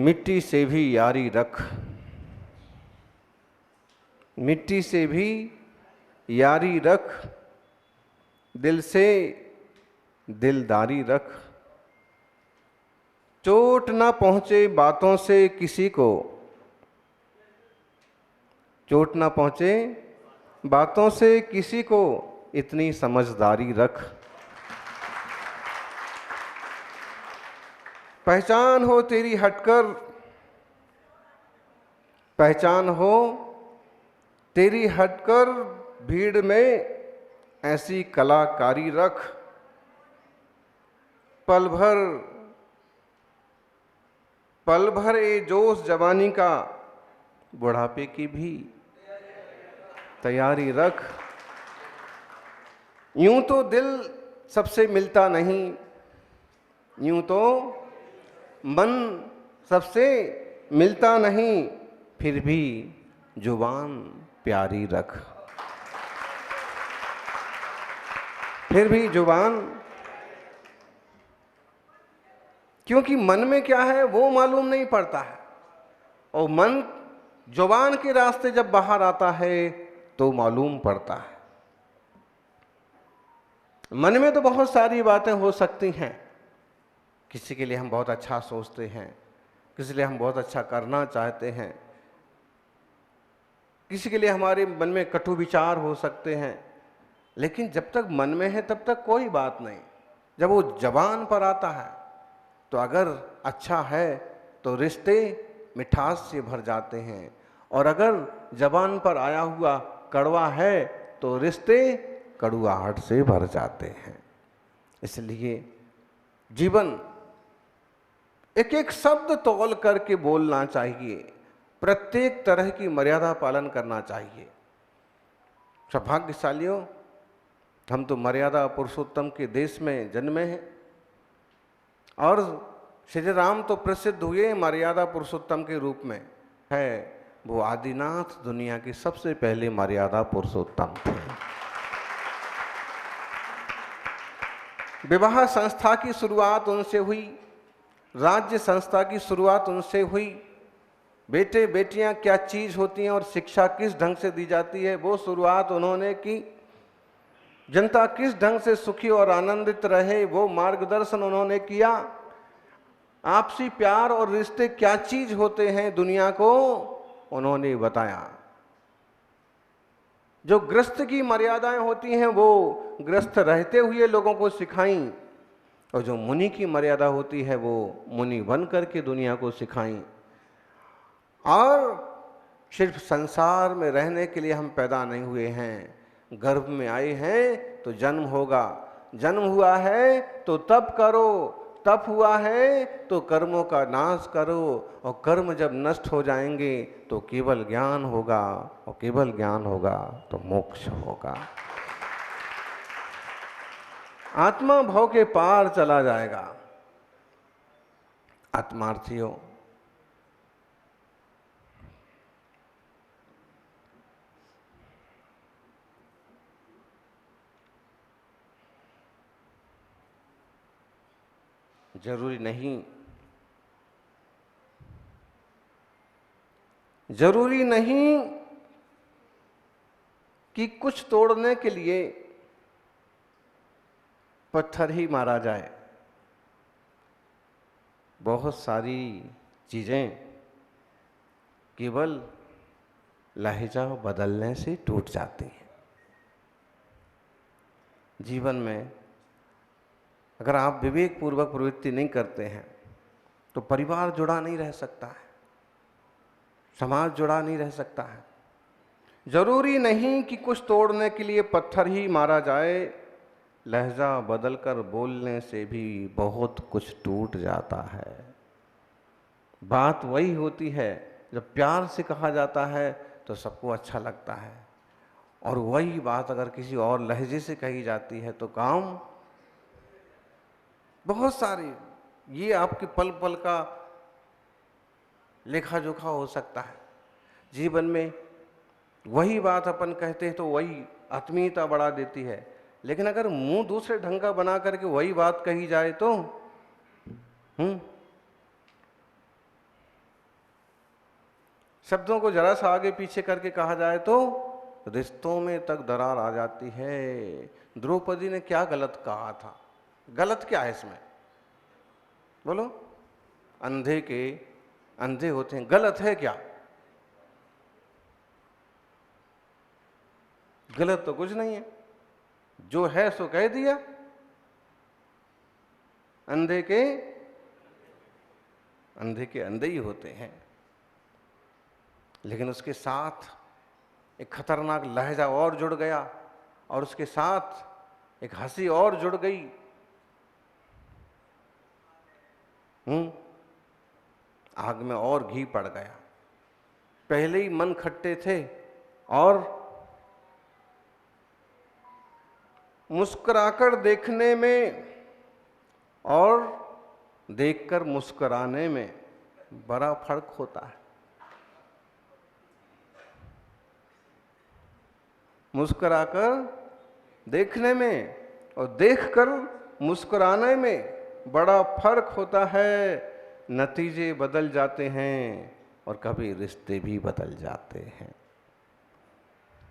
मिट्टी से भी यारी रख, मिट्टी से भी यारी रख, दिल से दिलदारी रख। चोट ना पहुंचे बातों से किसी को, चोट ना पहुंचे बातों से किसी को, इतनी समझदारी रख। पहचान हो तेरी हटकर, पहचान हो तेरी हटकर, भीड़ में ऐसी कलाकारी रख। पल भर ए जोश जवानी का, बुढ़ापे की भी तैयारी रख। यूं तो दिल सबसे मिलता नहीं, यूं तो मन सबसे मिलता नहीं, फिर भी जुबान प्यारी रख, फिर भी जुबान। क्योंकि मन में क्या है वो मालूम नहीं पड़ता है, और मन जुबान के रास्ते जब बाहर आता है तो मालूम पड़ता है। मन में तो बहुत सारी बातें हो सकती हैं, किसी के लिए हम बहुत अच्छा सोचते हैं, किसी के लिए हम बहुत अच्छा करना चाहते हैं, किसी के लिए हमारे मन में कटु विचार हो सकते हैं, लेकिन जब तक मन में है तब तक कोई बात नहीं। जब वो जबान पर आता है तो अगर अच्छा है तो रिश्ते मिठास से भर जाते हैं, और अगर जबान पर आया हुआ कड़वा है तो रिश्ते कड़ुआहट से भर जाते हैं। इसलिए जीवन एक एक शब्द तौल करके बोलना चाहिए, प्रत्येक तरह की मर्यादा पालन करना चाहिए। सौभाग्यशालियों, हम तो मर्यादा पुरुषोत्तम के देश में जन्मे हैं, और श्री राम तो प्रसिद्ध हुए मर्यादा पुरुषोत्तम के रूप में है। वो आदिनाथ दुनिया के सबसे पहले मर्यादा पुरुषोत्तम थे। विवाह संस्था की शुरुआत उनसे हुई, राज्य संस्था की शुरुआत उनसे हुई। बेटे बेटियां क्या चीज होती हैं और शिक्षा किस ढंग से दी जाती है वो शुरुआत उन्होंने की। जनता किस ढंग से सुखी और आनंदित रहे वो मार्गदर्शन उन्होंने किया। आपसी प्यार और रिश्ते क्या चीज होते हैं दुनिया को उन्होंने बताया। जो गृहस्थ की मर्यादाएं होती हैं वो गृहस्थ रहते हुए लोगों को सिखाई, और जो मुनि की मर्यादा होती है वो मुनि बन करके दुनिया को सिखाई। और सिर्फ संसार में रहने के लिए हम पैदा नहीं हुए हैं, गर्भ में आए हैं तो जन्म होगा। जन्म हुआ है तो तप करो, तप हुआ है तो कर्मों का नाश करो, और कर्म जब नष्ट हो जाएंगे तो केवल ज्ञान होगा, और केवल ज्ञान होगा तो मोक्ष होगा। आत्मा भव के पार चला जाएगा। आत्मार्थियों, जरूरी नहीं कि कुछ तोड़ने के लिए पत्थर ही मारा जाए। बहुत सारी चीजें केवल लहजा बदलने से टूट जाती हैं। जीवन में अगर आप विवेक पूर्वक प्रवृत्ति नहीं करते हैं तो परिवार जुड़ा नहीं रह सकता है, समाज जुड़ा नहीं रह सकता है। जरूरी नहीं कि कुछ तोड़ने के लिए पत्थर ही मारा जाए, लहजा बदलकर बोलने से भी बहुत कुछ टूट जाता है। बात वही होती है जब प्यार से कहा जाता है तो सबको अच्छा लगता है, और वही बात अगर किसी और लहजे से कही जाती है तो काम बहुत सारे, ये आपके पल पल का लेखा जोखा हो सकता है। जीवन में वही बात अपन कहते हैं तो वही आत्मीयता बढ़ा देती है, लेकिन अगर मुंह दूसरे ढंग का बना करके वही बात कही जाए तो शब्दों को जरा सा आगे पीछे करके कहा जाए तो रिश्तों में तक दरार आ जाती है। द्रौपदी ने क्या गलत कहा था? गलत क्या है इसमें? बोलो। अंधे के अंधे होते हैं, गलत है क्या? गलत तो कुछ नहीं है, जो है सो कह दिया। अंधे के अंधे ही होते हैं, लेकिन उसके साथ एक खतरनाक लहजा और जुड़ गया, और उसके साथ एक हंसी और जुड़ गई। आग में और घी पड़ गया। पहले ही मन खट्टे थे, और मुस्कुराकर देखने में और देखकर मुस्कुराने में बड़ा फर्क होता है। मुस्कुराकर देखने में और देखकर मुस्कुराने में बड़ा फर्क होता है। नतीजे बदल जाते हैं और कभी रिश्ते भी बदल जाते हैं।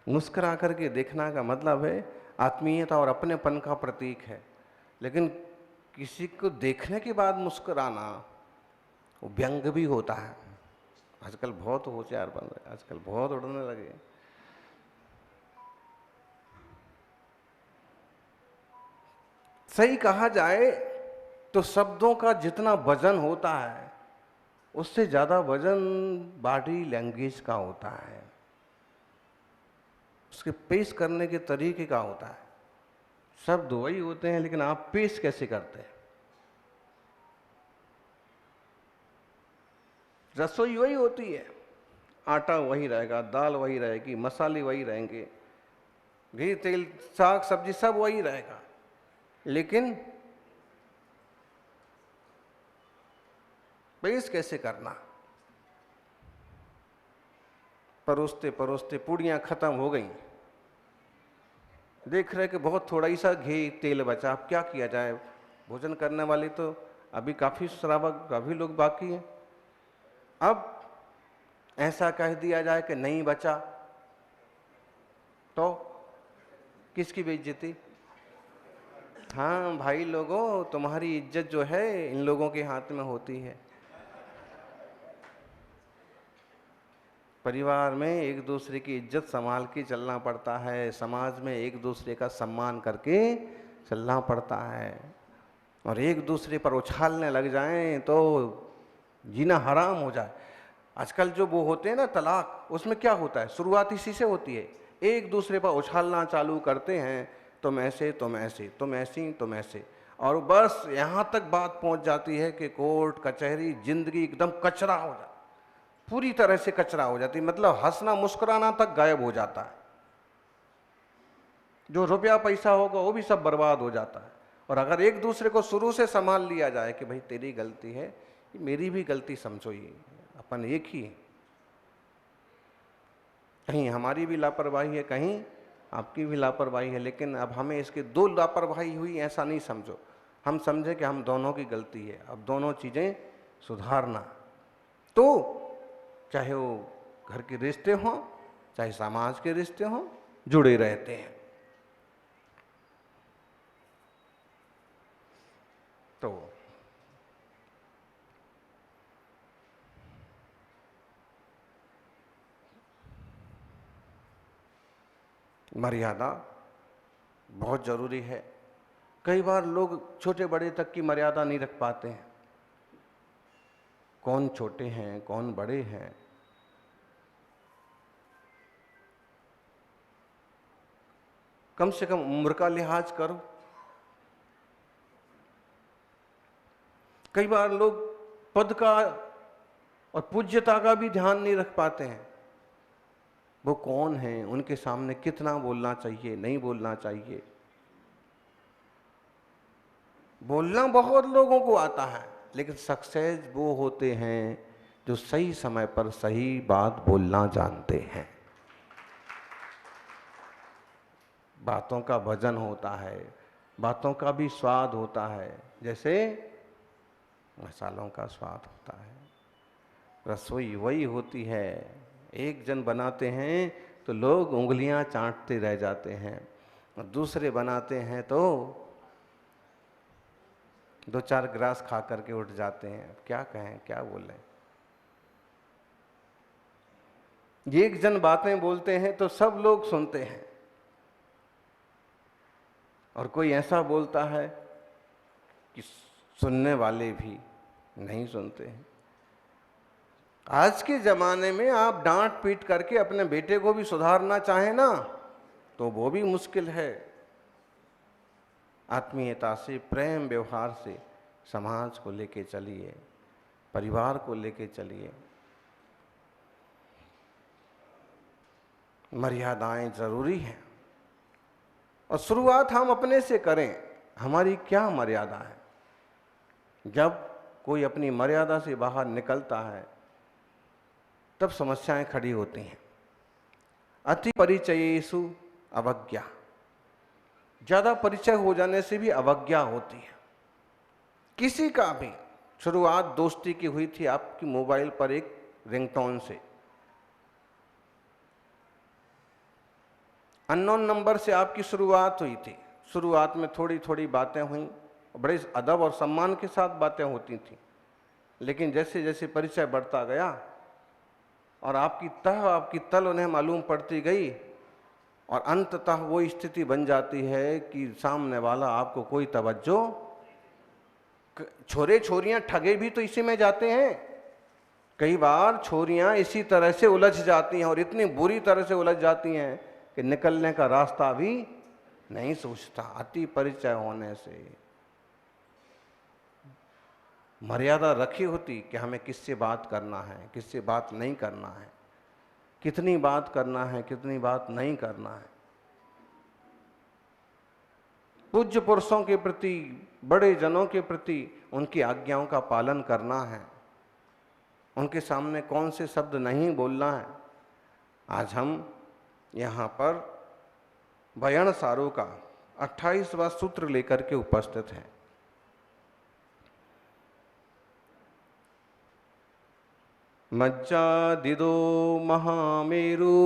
मुस्कुरा करके देखना का मतलब है आत्मीयता और अपनेपन का प्रतीक है। लेकिन किसी को देखने के बाद मुस्कुराना वो व्यंग भी होता है। आजकल बहुत होशियार बन रहे, आजकल बहुत उड़ने लगे। सही कहा जाए तो शब्दों का जितना वजन होता है उससे ज्यादा वजन बॉडी लैंग्वेज का होता है, उसके पेश करने के तरीके का होता है। शब्द वही होते हैं, लेकिन आप पेश कैसे करते हैं। रसोई वही होती है, आटा वही रहेगा, दाल वही रहेगी, मसाले वही रहेंगे, घी तेल साग सब्जी सब वही रहेगा, लेकिन पेश कैसे करना। परोसते परोसते पूड़ियां खत्म हो गई, देख रहे कि बहुत थोड़ा ही सा घी तेल बचा, अब क्या किया जाए। भोजन करने वाले तो अभी काफी श्रावक काफी लोग बाकी हैं। अब ऐसा कह दिया जाए कि नहीं बचा तो किसकी बेइज्जती। हाँ भाई लोगों, तुम्हारी इज्जत जो है इन लोगों के हाथ में होती है। परिवार में एक दूसरे की इज्जत संभाल के चलना पड़ता है, समाज में एक दूसरे का सम्मान करके चलना पड़ता है। और एक दूसरे पर उछालने लग जाएं तो जीना हराम हो जाए। आजकल जो वो होते हैं ना तलाक, उसमें क्या होता है, शुरुआत इसी से होती है। एक दूसरे पर उछालना चालू करते हैं, तुम ऐसे तुम ऐसे तुम ऐसी तुम ऐसे, और बस यहाँ तक बात पहुँच जाती है कि कोर्ट कचहरी जिंदगी एकदम कचरा हो जाती, पूरी तरह से कचरा हो जाती, मतलब हंसना मुस्कुराना तक गायब हो जाता है। जो रुपया पैसा होगा वो भी सब बर्बाद हो जाता है। और अगर एक दूसरे को शुरू से संभाल लिया जाए कि भाई तेरी गलती है, मेरी भी गलती समझो, ये अपन एक ही, कहीं हमारी भी लापरवाही है, कहीं आपकी भी लापरवाही है, लेकिन अब हमें इसके दो लापरवाही हुई ऐसा नहीं समझो, हम समझे कि हम दोनों की गलती है। अब दोनों चीजें सुधारना, तो चाहे वो घर के रिश्ते हों चाहे समाज के रिश्ते हों, जुड़े रहते हैं। तो मर्यादा बहुत जरूरी है। कई बार लोग छोटे बड़े तक की मर्यादा नहीं रख पाते हैं। कौन छोटे हैं कौन बड़े हैं, कम से कम उम्र का लिहाज करो। कई बार लोग पद का और पूज्यता का भी ध्यान नहीं रख पाते हैं। वो कौन है, उनके सामने कितना बोलना चाहिए नहीं बोलना चाहिए। बोलना बहुत लोगों को आता है, लेकिन सक्सेस वो होते हैं जो सही समय पर सही बात बोलना जानते हैं। बातों का वजन होता है, बातों का भी स्वाद होता है, जैसे मसालों का स्वाद होता है। रसोई वही होती है एक जन बनाते हैं तो लोग उंगलियां चाटते रह जाते हैं, और दूसरे बनाते हैं तो 2-4 ग्रास खा करके उठ जाते हैं। अब क्या कहें, क्या बोलें। एक जन बातें बोलते हैं तो सब लोग सुनते हैं, और कोई ऐसा बोलता है कि सुनने वाले भी नहीं सुनते हैं। आज के जमाने में आप डांट पीट करके अपने बेटे को भी सुधारना चाहें ना, तो वो भी मुश्किल है। आत्मीयता से, प्रेम व्यवहार से समाज को लेके चलिए, परिवार को लेके चलिए। मर्यादाएं जरूरी हैं, और शुरुआत हम अपने से करें। हमारी क्या मर्यादा है? जब कोई अपनी मर्यादा से बाहर निकलता है तब समस्याएं खड़ी होती हैं। अति परिचयेषु अवज्ञा, ज्यादा परिचय हो जाने से भी अवज्ञा होती है। किसी का भी शुरुआत दोस्ती की हुई थी आपकी मोबाइल पर एक रिंगटोन से, अननोन नंबर से आपकी शुरुआत हुई थी। शुरुआत में थोड़ी थोड़ी बातें हुई, बड़े अदब और सम्मान के साथ बातें होती थी, लेकिन जैसे जैसे परिचय बढ़ता गया और आपकी तह आपकी तल उन्हें मालूम पड़ती गई, और अंततः वो स्थिति बन जाती है कि सामने वाला आपको कोई तवज्जो। छोरे छोरियां ठगे भी तो इसी में जाते हैं। कई बार छोरियां इसी तरह से उलझ जाती हैं, और इतनी बुरी तरह से उलझ जाती हैं कि निकलने का रास्ता भी नहीं सोचता, अति परिचय होने से। मर्यादा रखी होती कि हमें किससे बात करना है, किससे बात नहीं करना है, कितनी बात करना है, कितनी बात नहीं करना है। पूज्य पुरुषों के प्रति, बड़े जनों के प्रति उनकी आज्ञाओं का पालन करना है। उनके सामने कौन से शब्द नहीं बोलना है। आज हम यहाँ पर बयान सारों का 28वां सूत्र लेकर के उपस्थित हैं। मज्जादिदो महामेरु,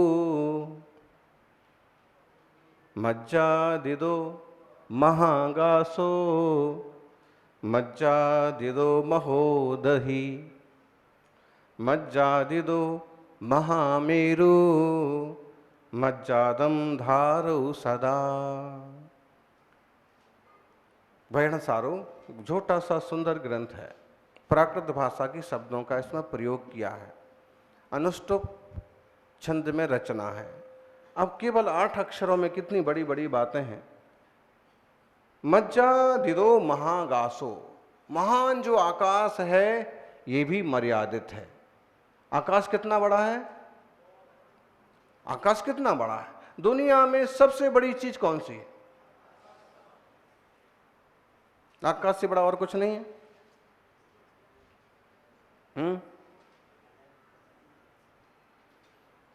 मज्जादिदो महागासो, मज्जादिदो महोदही, मज्जादिदो महामेरु, मज्जादम धारौ सदा। बयान सारो छोटा सा सुंदर ग्रंथ है। प्राकृत भाषा की शब्दों का इसमें प्रयोग किया है। अनुष्टुप छंद में रचना है। अब केवल 8 अक्षरों में कितनी बड़ी बड़ी बातें हैं। मज्जादिदो महागासो, महान जो आकाश है ये भी मर्यादित है। आकाश कितना बड़ा है? आकाश कितना बड़ा है? दुनिया में सबसे बड़ी चीज कौन सी है? आकाश से बड़ा और कुछ नहीं है।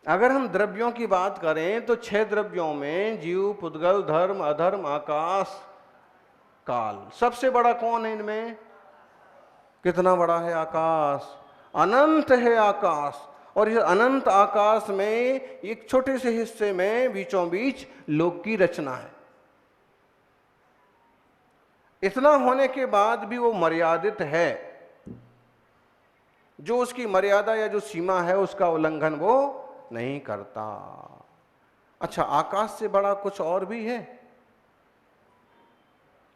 अगर हम द्रव्यों की बात करें तो 6 द्रव्यों में जीव, पुद्गल, धर्म, अधर्म, आकाश, काल, सबसे बड़ा कौन है इनमें? कितना बड़ा है आकाश? अनंत है आकाश। और इस अनंत आकाश में एक छोटे से हिस्से में बीचों बीच लोक की रचना है। इतना होने के बाद भी वो मर्यादित है। जो उसकी मर्यादा या जो सीमा है उसका उल्लंघन वो नहीं करता। अच्छा, आकाश से बड़ा कुछ और भी है?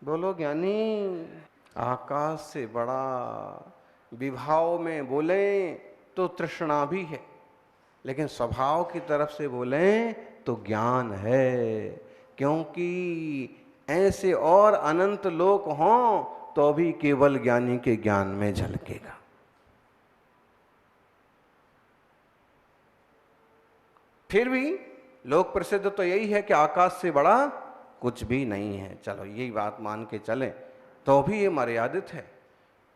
बोलो ज्ञानी। आकाश से बड़ा विभाव में बोले तो तृष्णा भी है, लेकिन स्वभाव की तरफ से बोले तो ज्ञान है। क्योंकि ऐसे और अनंत लोक हों तो भी केवल ज्ञानी के ज्ञान में झलकेगा। फिर भी लोक प्रसिद्ध तो यही है कि आकाश से बड़ा कुछ भी नहीं है। चलो यही बात मान के चलें तो भी ये मर्यादित है।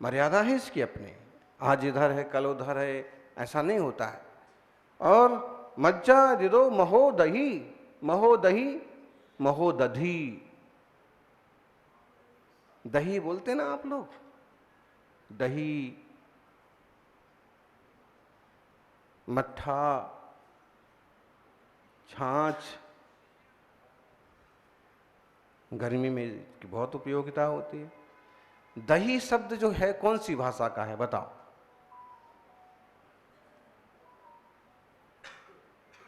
मर्यादा है इसकी अपने। आज इधर है कल उधर है, ऐसा नहीं होता है। और मज्जादिदो महोदही, महोदही, महोदधी, दही बोलते ना आप लोग, दही, मट्ठा, छाछ गर्मी में की बहुत उपयोगिता होती है। दही शब्द जो है कौन सी भाषा का है बताओ?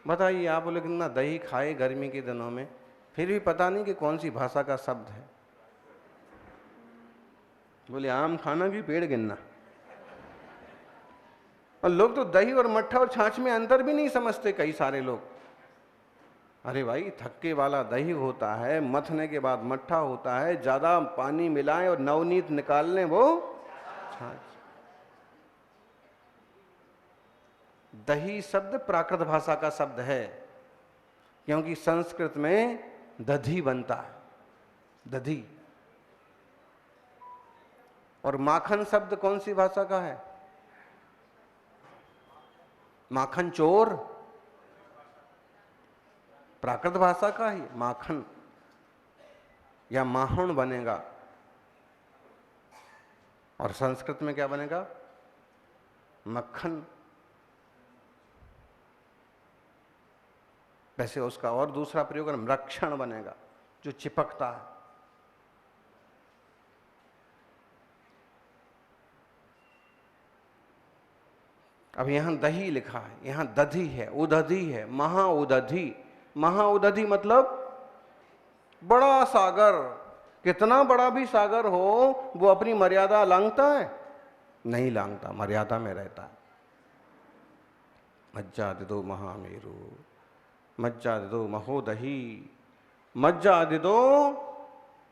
बताइए। आप बोले कितना दही खाए गर्मी के दिनों में, फिर भी पता नहीं कि कौन सी भाषा का शब्द है। बोले आम खाना कि पेड़ गिनना। और लोग तो दही और मट्ठा और छाछ में अंतर भी नहीं समझते, कई सारे लोग। अरे भाई, थक्के वाला दही होता है, मथने के बाद मट्ठा होता है, ज्यादा पानी मिलाएं और नवनीत निकाल लें वो छाछ। दही शब्द प्राकृत भाषा का शब्द है, क्योंकि संस्कृत में दधी बनता है, दधी। और माखन शब्द कौन सी भाषा का है? माखन चोर प्राकृत भाषा का ही माखन या माहौन बनेगा। और संस्कृत में क्या बनेगा? मक्खन। वैसे उसका और दूसरा प्रयोग रक्षण बनेगा, जो चिपकता है। अब यहां दही लिखा है, यहां दधी है, उदधी है, महाउदधी। महाउदधी मतलब बड़ा सागर। कितना बड़ा भी सागर हो, वो अपनी मर्यादा लांघता है? नहीं लांघता, मर्यादा में रहता है। मज्जादिदो महामेरु, मज्जादिदो महोदही, मज्जादिदो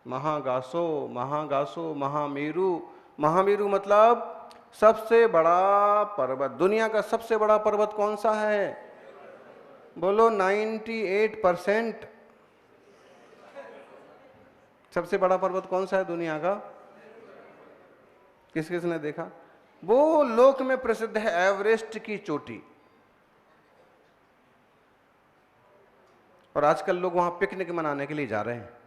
महागासो, महागासो महामेरु। महामेरु मतलब सबसे बड़ा पर्वत। दुनिया का सबसे बड़ा पर्वत कौन सा है? बोलो 98%। सबसे बड़ा पर्वत कौन सा है दुनिया का? किस किसने देखा? वो लोक में प्रसिद्ध है, एवरेस्ट की चोटी। और आजकल लोग वहां पिकनिक मनाने के लिए जा रहे हैं।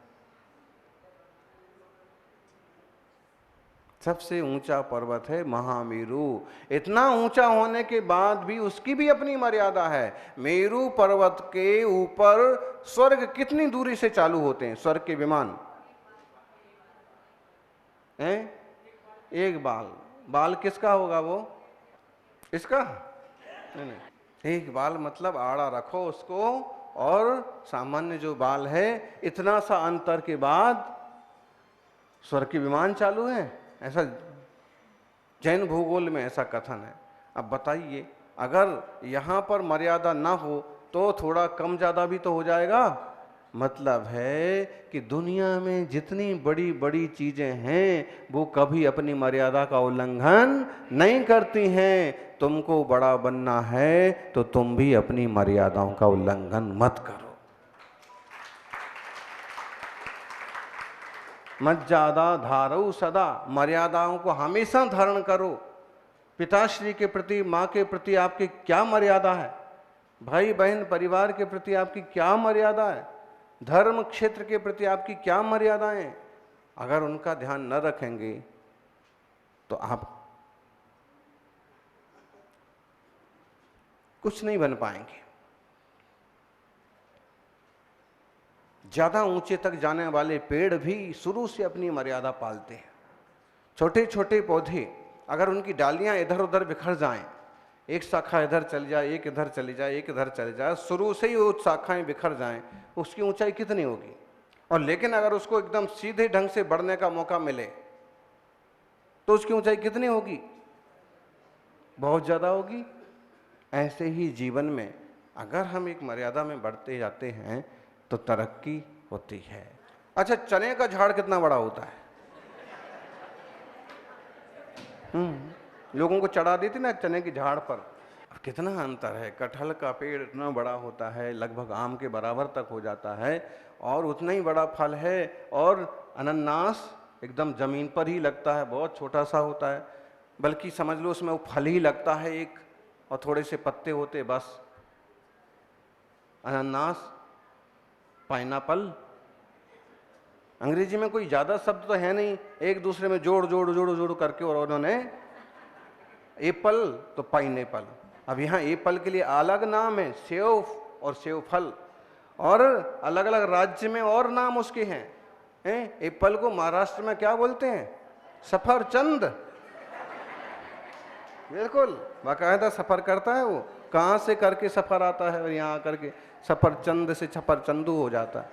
सबसे ऊंचा पर्वत है महामेरु। इतना ऊंचा होने के बाद भी उसकी भी अपनी मर्यादा है। मेरु पर्वत के ऊपर स्वर्ग कितनी दूरी से चालू होते हैं? स्वर्ग के विमान हैं? एक बाल। बाल किसका होगा वो? इसका नहीं, नहीं। एक बाल मतलब आड़ा रखो उसको, और सामान्य जो बाल है, इतना सा अंतर के बाद स्वर्ग के विमान चालू है। ऐसा जैन भूगोल में ऐसा कथन है। अब बताइए, अगर यहां पर मर्यादा ना हो तो थोड़ा कम ज्यादा भी तो हो जाएगा। मतलब है कि दुनिया में जितनी बड़ी बड़ी चीजें हैं वो कभी अपनी मर्यादा का उल्लंघन नहीं करती हैं। तुमको बड़ा बनना है तो तुम भी अपनी मर्यादाओं का उल्लंघन मत करो। मर्यादा धारो सदा, मर्यादाओं को हमेशा धारण करो। पिताश्री के प्रति, माँ के प्रति आपकी क्या मर्यादा है? भाई बहन परिवार के प्रति आपकी क्या मर्यादा है? धर्म क्षेत्र के प्रति आपकी क्या मर्यादाएं? अगर उनका ध्यान न रखेंगे तो आप कुछ नहीं बन पाएंगे। ज्यादा ऊंचे तक जाने वाले पेड़ भी शुरू से अपनी मर्यादा पालते हैं। छोटे छोटे पौधे अगर उनकी डालियां इधर उधर बिखर जाएं, एक शाखा इधर चली जाए, एक इधर चली जाए, एक इधर चली जाए, शुरू से ही वो शाखाएं बिखर जाएं, उसकी ऊंचाई कितनी होगी? और लेकिन अगर उसको एकदम सीधे ढंग से बढ़ने का मौका मिले तो उसकी ऊंचाई कितनी होगी? बहुत ज्यादा होगी। ऐसे ही जीवन में अगर हम एक मर्यादा में बढ़ते जाते हैं तो तरक्की होती है। अच्छा, चने का झाड़ कितना बड़ा होता है? लोगों को चढ़ा देती ना चने की झाड़ पर। कितना अंतर है। कटहल का पेड़ इतना बड़ा होता है, लगभग आम के बराबर तक हो जाता है, और उतना ही बड़ा फल है। और अनानास एकदम जमीन पर ही लगता है, बहुत छोटा सा होता है, बल्कि समझ लो उसमें वो फल ही लगता है एक, और थोड़े से पत्ते होते बस। अनानास, पाइनएप्पल, अंग्रेजी में कोई ज्यादा शब्द तो है नहीं, एक दूसरे में जोड़ जोड़ जोड़ जोड़ करके और उन्होंने एप्पल तो पाइनएप्पल। अब यहाँ एप्पल के लिए अलग नाम है, सेव और सेव फल। और अलग अलग राज्य में और नाम उसके हैं। एप्पल को महाराष्ट्र में क्या बोलते हैं? सफरचंद। बिल्कुल बाकायदा सफर करता है वो, कहाँ से करके सफर आता है और यहाँ करके सफरचंद से सफरचंदू हो जाता है।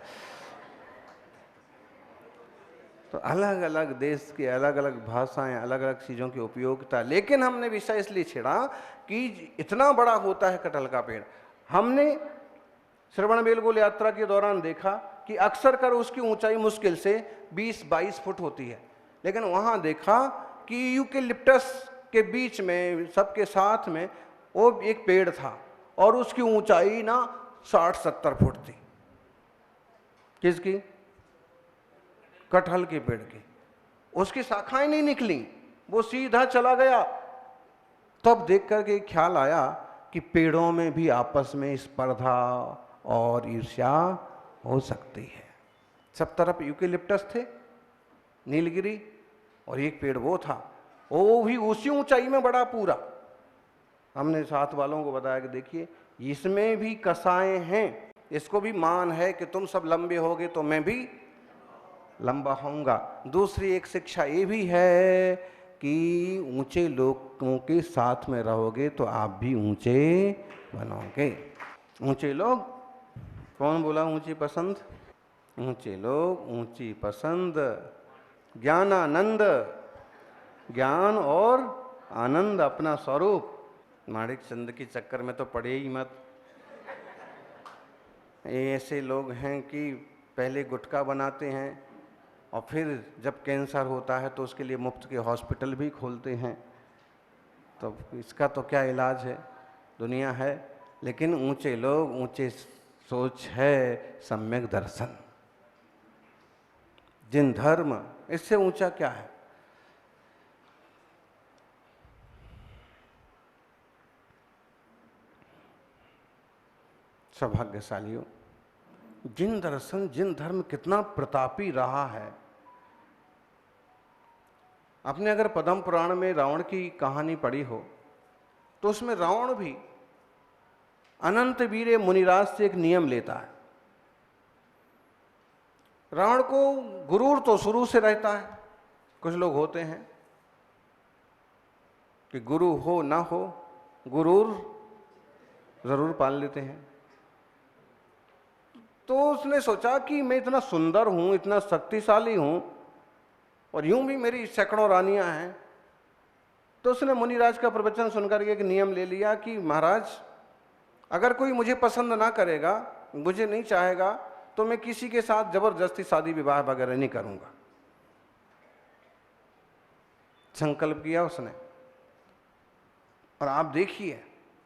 तो अलग अलग देश की अलग अलग भाषाएं, अलग अलग चीज़ों की उपयोगिता। लेकिन हमने विषय इसलिए छेड़ा कि इतना बड़ा होता है कटहल का पेड़। हमने श्रवण बेलगोल यात्रा के दौरान देखा कि अक्सर कर उसकी ऊंचाई मुश्किल से 20-22 फुट होती है, लेकिन वहाँ देखा कि यूकेलिप्टस के बीच में सबके साथ में वो एक पेड़ था और उसकी ऊंचाई ना 60-70 फुट थी। किसकी? कटहल के पेड़ की। उसकी शाखाएं नहीं निकली, वो सीधा चला गया। तब देख करके ख्याल आया कि पेड़ों में भी आपस में स्पर्धा और ईर्ष्या हो सकती है। सब तरफ यूकेलिप्टस थे, नीलगिरी, और एक पेड़ वो था, वो भी उसी ऊंचाई में बड़ा पूरा। हमने साथ वालों को बताया कि देखिए इसमें भी कसाएं हैं, इसको भी मान है कि तुम सब लंबे होगे तो मैं भी लंबा होऊंगा। दूसरी एक शिक्षा ये भी है कि ऊंचे लोगों के साथ में रहोगे तो आप भी ऊंचे बनोगे। ऊंचे लोग, कौन बोला ऊंची पसंद? ऊंचे लोग, ऊंची पसंद, ज्ञानानंद, ज्ञान और आनंद अपना स्वरूप। माणिक चंद के चक्कर में तो पड़े ही मत। ये ऐसे लोग हैं कि पहले गुटखा बनाते हैं और फिर जब कैंसर होता है तो उसके लिए मुफ्त के हॉस्पिटल भी खोलते हैं। तो इसका तो क्या इलाज है, दुनिया है। लेकिन ऊंचे लोग, ऊंचे सोच है, सम्यक दर्शन, जिन धर्म, इससे ऊंचा क्या है? सौभाग्यशालियों, जिन दर्शन, जिन धर्म कितना प्रतापी रहा है। आपने अगर पद्म पुराण में रावण की कहानी पढ़ी हो तो उसमें रावण भी अनंत वीर्य मुनिराज से एक नियम लेता है। रावण को गुरूर तो शुरू से रहता है। कुछ लोग होते हैं कि गुरु हो ना हो गुरूर जरूर पाल लेते हैं। तो उसने सोचा कि मैं इतना सुंदर हूं, इतना शक्तिशाली हूं और यूं भी मेरी सैकड़ों रानियां हैं। तो उसने मुनिराज का प्रवचन सुनकर एक नियम ले लिया कि महाराज, अगर कोई मुझे पसंद ना करेगा, मुझे नहीं चाहेगा, तो मैं किसी के साथ जबरदस्ती शादी विवाह वगैरह नहीं करूंगा। संकल्प किया उसने, और आप देखिए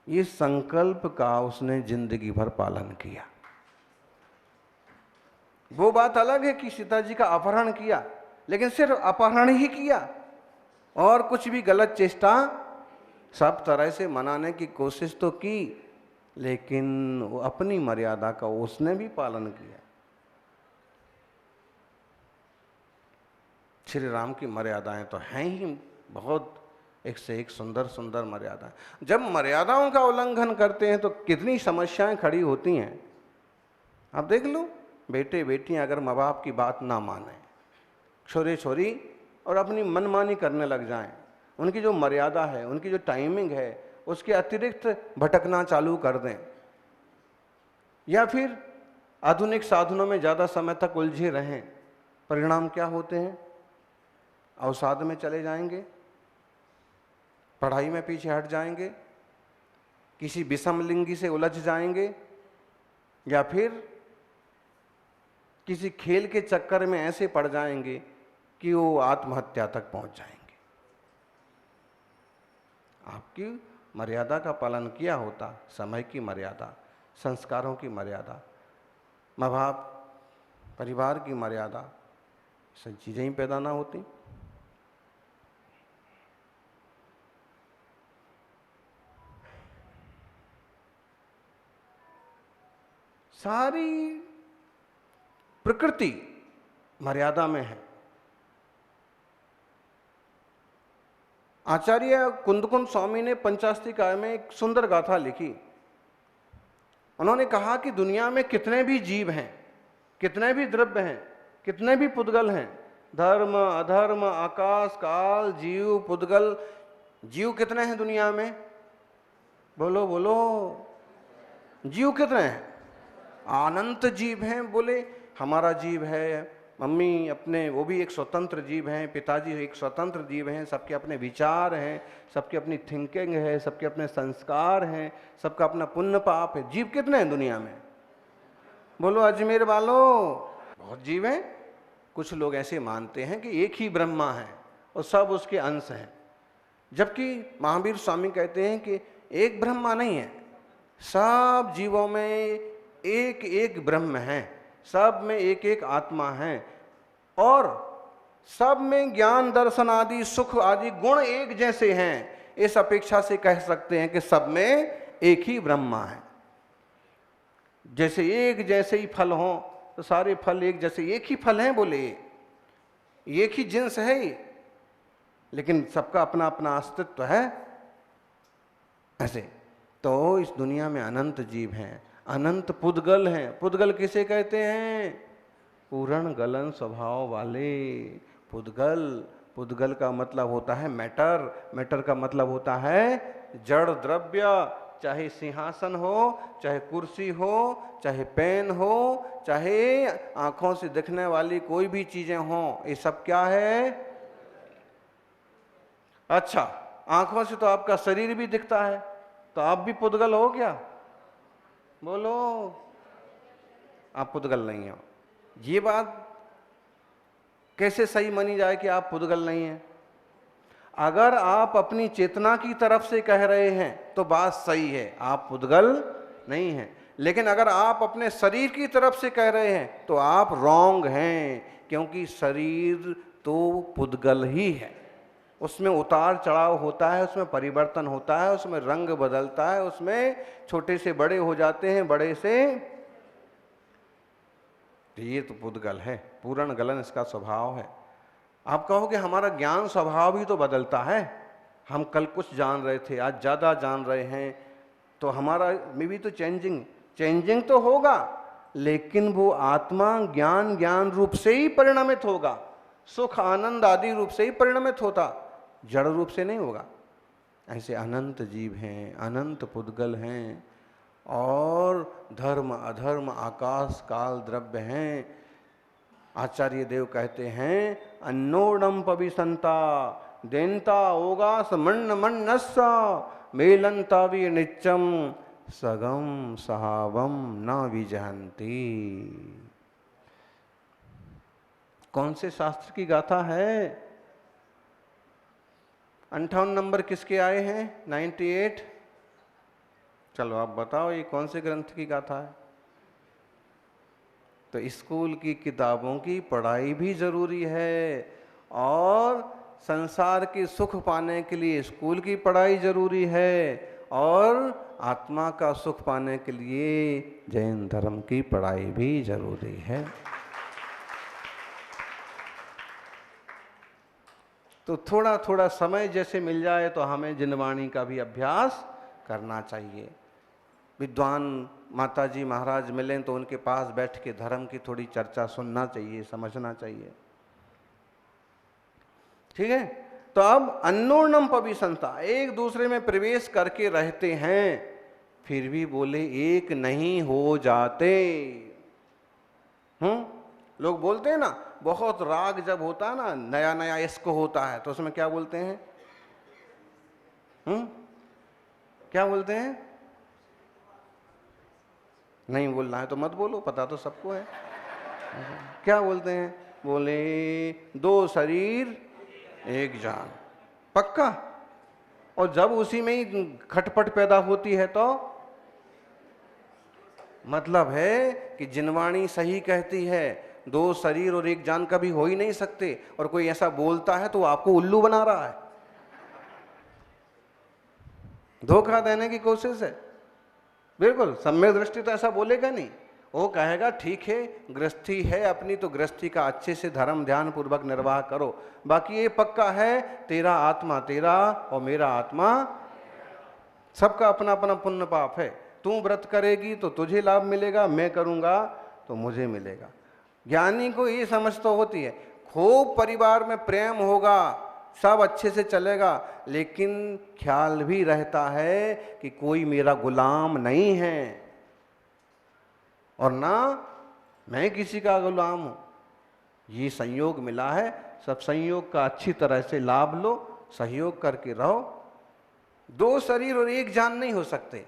ये संकल्प का उसने जिंदगी भर पालन किया। वो बात अलग है कि सीता जी का अपहरण किया, लेकिन सिर्फ अपहरण ही किया और कुछ भी गलत चेष्टा, सब तरह से मनाने की कोशिश तो की, लेकिन वो अपनी मर्यादा का उसने भी पालन किया। श्री राम की मर्यादाएं तो हैं ही बहुत, एक से एक सुंदर सुंदर मर्यादा। जब मर्यादाओं का उल्लंघन करते हैं तो कितनी समस्याएं खड़ी होती हैं। आप देख लो, बेटे बेटियां अगर माँ बाप की बात ना माने, छोरे छोरी और अपनी मनमानी करने लग जाएं, उनकी जो मर्यादा है, उनकी जो टाइमिंग है, उसके अतिरिक्त भटकना चालू कर दें, या फिर आधुनिक साधनों में ज़्यादा समय तक उलझे रहें, परिणाम क्या होते हैं? अवसाद में चले जाएंगे, पढ़ाई में पीछे हट जाएंगे, किसी विषम लिंगी से उलझ जाएंगे, या फिर किसी खेल के चक्कर में ऐसे पड़ जाएंगे कि वो आत्महत्या तक पहुंच जाएंगे। आपकी मर्यादा का पालन किया होता, समय की मर्यादा, संस्कारों की मर्यादा, माँ बाप परिवार की मर्यादा, सब चीज़ें ही पैदा ना होती। सारी प्रकृति मर्यादा में है। आचार्य कुंदकुंद स्वामी ने पंचास्तिकाय में एक सुंदर गाथा लिखी उन्होंने कहा कि दुनिया में कितने भी जीव हैं, कितने भी द्रव्य हैं, कितने भी पुद्गल हैं, धर्म अधर्म आकाश काल जीव पुद्गल, जीव कितने हैं दुनिया में? बोलो बोलो, जीव कितने हैं? अनंत जीव हैं। बोले हमारा जीव है, मम्मी अपने वो भी एक स्वतंत्र जीव हैं, पिताजी एक स्वतंत्र जीव हैं, सबके अपने विचार हैं, सबकी अपनी थिंकिंग है, सबके अपने संस्कार हैं, सबका अपना पुण्य पाप है। जीव कितने हैं दुनिया में? बोलो अजमेर वालों, बहुत जीव हैं। कुछ लोग ऐसे मानते हैं कि एक ही ब्रह्मा है और सब उसके अंश हैं, जबकि महावीर स्वामी कहते हैं कि एक ब्रह्मा नहीं है, सब जीवों में एक एक ब्रह्म है, सब में एक एक आत्मा है, और सब में ज्ञान दर्शन आदि सुख आदि गुण एक जैसे हैं। इस अपेक्षा से कह सकते हैं कि सब में एक ही ब्रह्मा है। जैसे एक जैसे ही फल हों तो सारे फल एक जैसे, एक ही फल हैं, बोले एक ही जिन्स है, लेकिन सबका अपना अपना अस्तित्व है। ऐसे तो इस दुनिया में अनंत जीव हैं, अनंत पुद्गल हैं। पुद्गल किसे कहते हैं? पूर्ण गलन स्वभाव वाले पुद्गल। पुद्गल का मतलब होता है मैटर, मैटर का मतलब होता है जड़ द्रव्य, चाहे सिंहासन हो, चाहे कुर्सी हो, चाहे पेन हो, चाहे आंखों से दिखने वाली कोई भी चीजें हों, ये सब क्या है? अच्छा, आंखों से तो आपका शरीर भी दिखता है, तो आप भी पुद्गल हो क्या? बोलो, आप पुद्गल नहीं हो। ये बात कैसे सही मानी जाए कि आप पुद्गल नहीं हैं? अगर आप अपनी चेतना की तरफ से कह रहे हैं तो बात सही है, आप पुद्गल नहीं हैं। लेकिन अगर आप अपने शरीर की तरफ से कह रहे हैं तो आप रॉन्ग हैं, क्योंकि शरीर तो पुद्गल ही है। उसमें उतार चढ़ाव होता है, उसमें परिवर्तन होता है, उसमें रंग बदलता है, उसमें छोटे से बड़े हो जाते हैं, बड़े से, ये तो पुद्गल है, पूर्ण गलन इसका स्वभाव है। आप कहोगे हमारा ज्ञान स्वभाव ही तो बदलता है, हम कल कुछ जान रहे थे आज ज़्यादा जान रहे हैं, तो हमारा में भी तो चेंजिंग तो होगा, लेकिन वो आत्मा ज्ञान ज्ञान रूप से ही परिणमित होगा, सुख आनंद आदि रूप से ही परिणमित होता, जड़ रूप से नहीं होगा। ऐसे अनंत जीव हैं, अनंत पुद्गल हैं, और धर्म अधर्म आकाश काल द्रव्य हैं। आचार्य देव कहते हैं अन्नोडम पविसंता देनता ओगास मन्न मन्नस्सा मेलंता भी नित्यम सगम सहावम न विजहंती। कौन से शास्त्र की गाथा है? 58 नंबर किसके आए हैं? 98। चलो आप बताओ ये कौन से ग्रंथ की गाथा है? तो स्कूल की किताबों की पढ़ाई भी जरूरी है, और संसार के सुख पाने के लिए स्कूल की पढ़ाई जरूरी है, और आत्मा का सुख पाने के लिए जैन धर्म की पढ़ाई भी जरूरी है। तो थोड़ा थोड़ा समय जैसे मिल जाए तो हमें जिनवाणी का भी अभ्यास करना चाहिए। विद्वान माताजी महाराज मिलें तो उनके पास बैठ के धर्म की थोड़ी चर्चा सुनना चाहिए, समझना चाहिए। ठीक है, तो अब अन्नोर्णम पविसंता, एक दूसरे में प्रवेश करके रहते हैं, फिर भी बोले एक नहीं हो जाते। लोग बोलते हैं ना, बहुत राग जब होता है ना, नया नया इश्क होता है, तो उसमें क्या बोलते हैं? क्या बोलते हैं? नहीं बोलना है तो मत बोलो, पता तो सबको है। क्या बोलते हैं? बोले दो शरीर एक जान, पक्का। और जब उसी में ही खटपट पैदा होती है तो मतलब है कि जिनवाणी सही कहती है, दो शरीर और एक जान कभी हो ही नहीं सकते, और कोई ऐसा बोलता है तो आपको उल्लू बना रहा है, धोखा देने की कोशिश है। बिल्कुल सम्यक दृष्टि तो ऐसा बोलेगा नहीं, वो कहेगा ठीक है गृहस्थी है अपनी, तो गृहस्थी का अच्छे से धर्म ध्यान पूर्वक निर्वाह करो, बाकी ये पक्का है तेरा आत्मा तेरा और मेरा आत्मा, सबका अपना अपना पुण्य पाप है। तू व्रत करेगी तो तुझे लाभ मिलेगा, मैं करूंगा तो मुझे मिलेगा। ज्ञानी को ये समझ तो होती है, खूब परिवार में प्रेम होगा, सब अच्छे से चलेगा, लेकिन ख्याल भी रहता है कि कोई मेरा गुलाम नहीं है और ना मैं किसी का गुलाम हूं। ये संयोग मिला है, सब संयोग का अच्छी तरह से लाभ लो, सहयोग करके रहो। दो शरीर और एक जान नहीं हो सकते,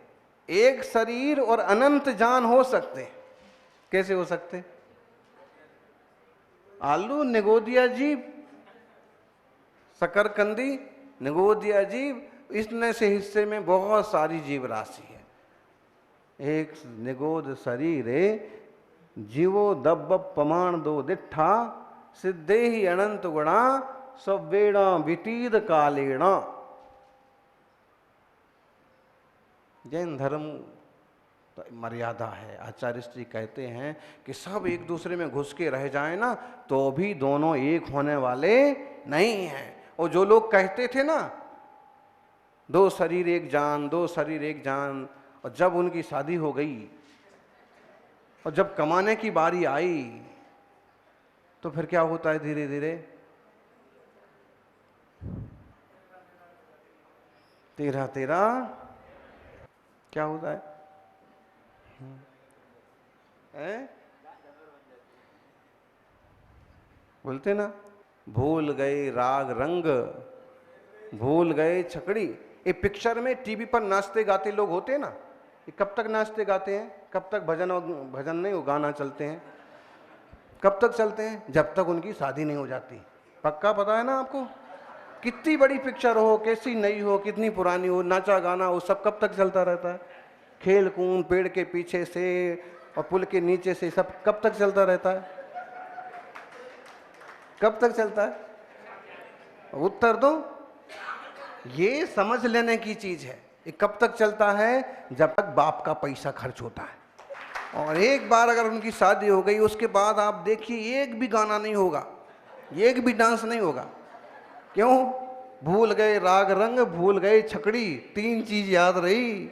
एक शरीर और अनंत जान हो सकते। कैसे हो सकते? आलू निगोदिया जीव, शकरकंदी निगोदिया जीव, इसमें से हिस्से में बहुत सारी जीव राशि है। एक निगोद शरीर जीवो दब्ब पमाण दो दिठा सिद्धे ही अनंत गुणा सवेणा वितीद कालेणा। जैन धर्म तो मर्यादा है। आचार्य श्री कहते हैं कि सब एक दूसरे में घुस के रह जाए ना तो भी दोनों एक होने वाले नहीं हैं। और जो लोग कहते थे ना दो शरीर एक जान, दो शरीर एक जान, और जब उनकी शादी हो गई और जब कमाने की बारी आई तो फिर क्या होता है? धीरे धीरे तेरा तेरा क्या होता है? बोलते ना, भूल गए राग रंग, भूल गए छकड़ी। ये पिक्चर में टीवी पर नाचते गाते लोग होते हैं ना, ये कब तक नाचते गाते हैं? कब तक भजन नहीं, वो गाना चलते हैं। कब तक चलते हैं? जब तक उनकी शादी नहीं हो जाती। पक्का पता है ना आपको? कितनी बड़ी पिक्चर हो, कैसी नई हो, कितनी पुरानी हो, नाचा गाना वो सब कब तक चलता रहता है? खेल कूद पेड़ के पीछे से और पुल के नीचे से सब कब तक चलता रहता है? कब तक चलता है? उत्तर दो। ये समझ लेने की चीज है। ये कब तक चलता है? जब तक बाप का पैसा खर्च होता है। और एक बार अगर उनकी शादी हो गई उसके बाद आप देखिए एक भी गाना नहीं होगा, एक भी डांस नहीं होगा। क्यों? भूल गए राग रंग, भूल गए छकड़ी, तीन चीज याद रही।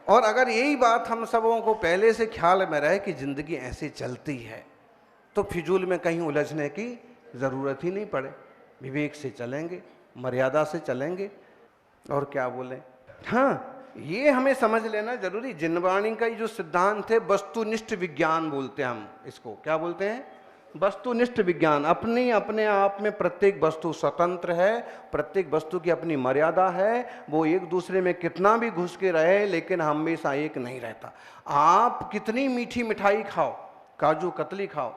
और अगर यही बात हम सबों को पहले से ख्याल में रहे कि जिंदगी ऐसे चलती है तो फिजूल में कहीं उलझने की जरूरत ही नहीं पड़े। विवेक से चलेंगे, मर्यादा से चलेंगे, और क्या बोले। हाँ, ये हमें समझ लेना जरूरी। जिनवाणी का जो सिद्धांत है वस्तुनिष्ठ विज्ञान बोलते हैं हम इसको। क्या बोलते हैं? वस्तुनिष्ठ विज्ञान। अपने अपने आप में प्रत्येक वस्तु स्वतंत्र है, प्रत्येक वस्तु की अपनी मर्यादा है। वो एक दूसरे में कितना भी घुस के रहे लेकिन हमेशा एक नहीं रहता। आप कितनी मीठी मिठाई खाओ, काजू कतली खाओ,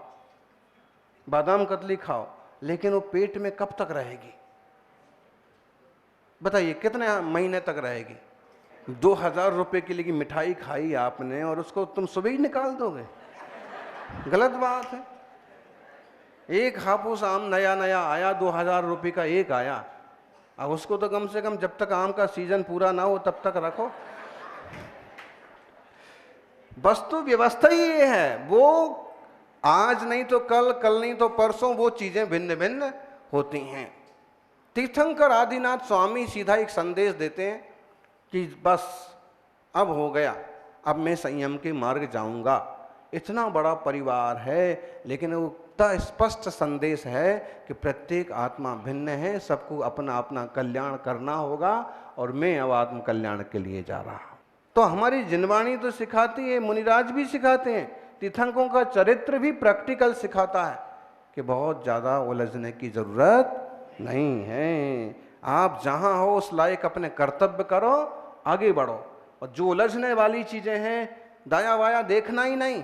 बादाम कतली खाओ, लेकिन वो पेट में कब तक रहेगी? बताइए, कितने महीने तक रहेगी? 2000 रुपए की लेकिन मिठाई खाई आपने और उसको तुम सुबह ही निकाल दोगे? गलत बात है। एक हापुस आम नया नया आया, 2000 रुपए का एक आया, अब उसको तो कम से कम जब तक आम का सीजन पूरा ना हो तब तक रखो। वस्तु व्यवस्था ही ये है, वो आज नहीं तो कल, कल नहीं तो परसों वो चीजें भिन्न भिन्न होती हैं। तीर्थंकर आदिनाथ स्वामी सीधा एक संदेश देते हैं कि बस अब हो गया, अब मैं संयम के मार्ग जाऊंगा। इतना बड़ा परिवार है लेकिन वो इतना स्पष्ट संदेश है कि प्रत्येक आत्मा भिन्न है, सबको अपना अपना कल्याण करना होगा और मैं अब आत्म कल्याण के लिए जा रहा हूं। तो हमारी जिनवाणी तो सिखाती है, मुनिराज भी सिखाते हैं, तीर्थंकों का चरित्र भी प्रैक्टिकल सिखाता है कि बहुत ज़्यादा उलझने की ज़रूरत नहीं है। आप जहाँ हो उस लायक अपने कर्तव्य करो, आगे बढ़ो। और जो उलझने वाली चीज़ें हैं दाया बाया देखना ही नहीं।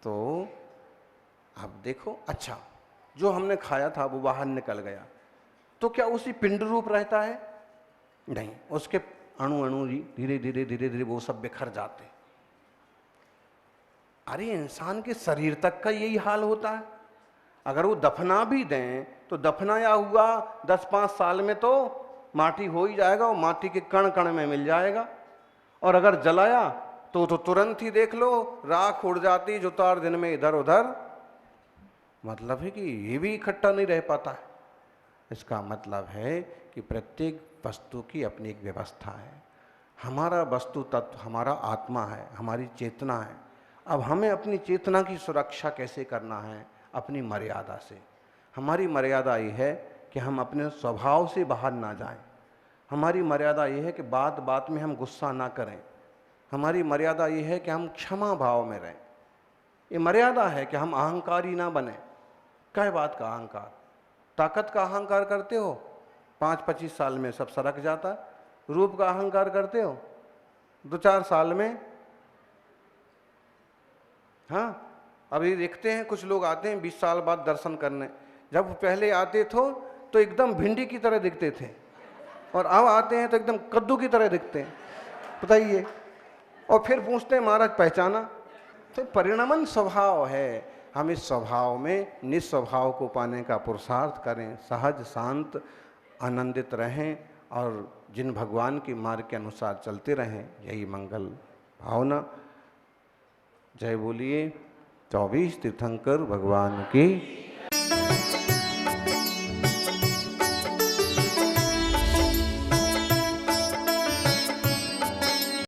तो आप देखो, अच्छा जो हमने खाया था वो बाहर निकल गया तो क्या उसी पिंड रूप रहता है? नहीं, उसके अणु अणु धीरे धीरे धीरे धीरे वो सब बिखर जाते। अरे इंसान के शरीर तक का यही हाल होता है। अगर वो दफना भी दें तो दफनाया हुआ 10-5 साल में तो माटी हो ही जाएगा, और माटी के कण कण में मिल जाएगा। और अगर जलाया तो तुरंत ही देख लो राख उड़ जाती, जो 4 दिन में इधर उधर मतलब है कि ये भी इकट्ठा नहीं रह पाता है। इसका मतलब है कि प्रत्येक वस्तु की अपनी एक व्यवस्था है। हमारा वस्तु तत्व हमारा आत्मा है, हमारी चेतना है। अब हमें अपनी चेतना की सुरक्षा कैसे करना है? अपनी मर्यादा से। हमारी मर्यादा ये है कि हम अपने स्वभाव से बाहर ना जाएं। हमारी मर्यादा ये है कि बात बात में हम गुस्सा ना करें। हमारी मर्यादा ये है कि हम क्षमा भाव में रहें। ये मर्यादा है कि हम अहंकारी ना बने। क्या बात का अहंकार? ताकत का अहंकार करते हो, 5-25 साल में सब सरक जाता है। रूप का अहंकार करते हो, 2-4 साल में। हाँ, अभी देखते हैं कुछ लोग आते हैं 20 साल बाद दर्शन करने। जब पहले आते थे तो एकदम भिंडी की तरह दिखते थे, और अब आते हैं तो एकदम कद्दू की तरह दिखते हैं। बताइए। और फिर पूछते हैं महाराज पहचाना? तो परिणमन स्वभाव है। हम इस स्वभाव में निस्वभाव को पाने का पुरुषार्थ करें, सहज शांत आनंदित रहें और जिन भगवान के मार्ग के अनुसार चलते रहें, यही मंगल भावना। जय बोलिए 24 तीर्थंकर भगवान की।